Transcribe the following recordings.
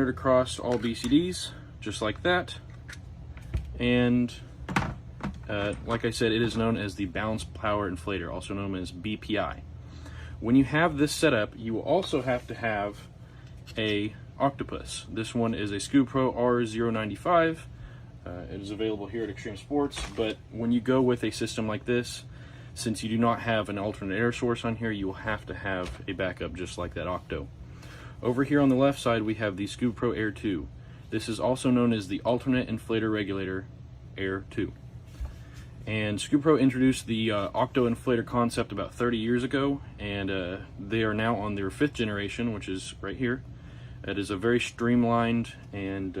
across all BCDs, just like that. And like I said, it is known as the Balanced Power Inflator, also known as BPI. When you have this setup, you will also have to have a Octopus. This one is a Scubapro R095. It is available here at Extreme Sports, but when you go with a system like this, since you do not have an alternate air source on here, you will have to have a backup just like that Octo. Over here on the left side, we have the Scubapro Air 2. This is also known as the Alternate Inflator Regulator Air 2. And Scubapro introduced the Octo inflator concept about 30 years ago, and they are now on their 5th generation, which is right here. It is a very streamlined and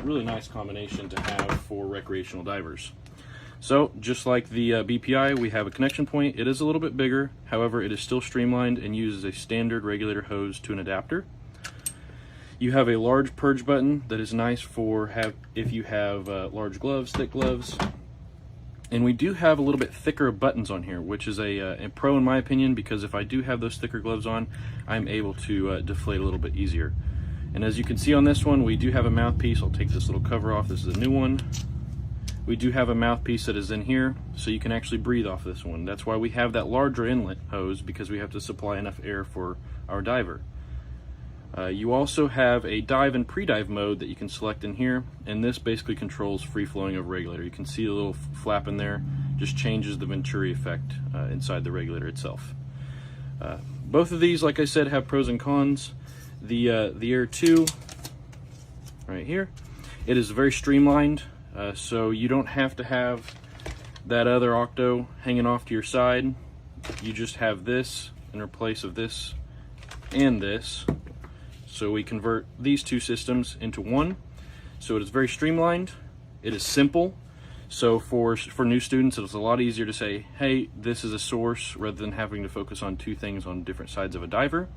really nice combination to have for recreational divers. So, just like the BPI, we have a connection point. It is a little bit bigger, however, it is still streamlined and uses a standard regulator hose to an adapter. You have a large purge button that is nice for if you have large gloves, thick gloves. And we do have a little bit thicker buttons on here, which is a pro in my opinion, because if I do have those thicker gloves on, I'm able to deflate a little bit easier. And as you can see on this one, we do have a mouthpiece. I'll take this little cover off. This is a new one. We do have a mouthpiece that is in here, so you can actually breathe off this one. That's why we have that larger inlet hose, because we have to supply enough air for our diver. You also have a dive and pre-dive mode that you can select in here, and this basically controls free flowing of regulator. You can see a little flap in there, just changes the Venturi effect inside the regulator itself. Both of these, like I said, have pros and cons. The Air 2, right here, it is very streamlined, so you don't have to have that other Octo hanging off to your side. You just have this in place of this and this. So we convert these two systems into one. So it is very streamlined. It is simple. So for new students, it's a lot easier to say, hey, this is a source, rather than having to focus on two things on different sides of a diver.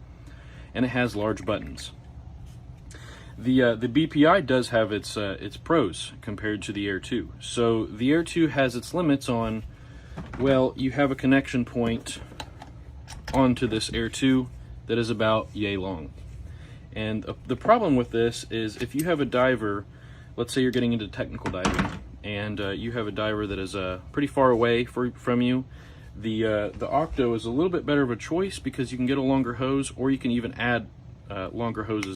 And it has large buttons. The BPI does have its pros compared to the Air 2. So the Air 2 has its limits on, well, you have a connection point onto this Air 2 that is about yay long. And the problem with this is, if you have a diver, let's say you're getting into technical diving, and you have a diver that is pretty far away from you, the Octo is a little bit better of a choice, because you can get a longer hose, or you can even add longer hoses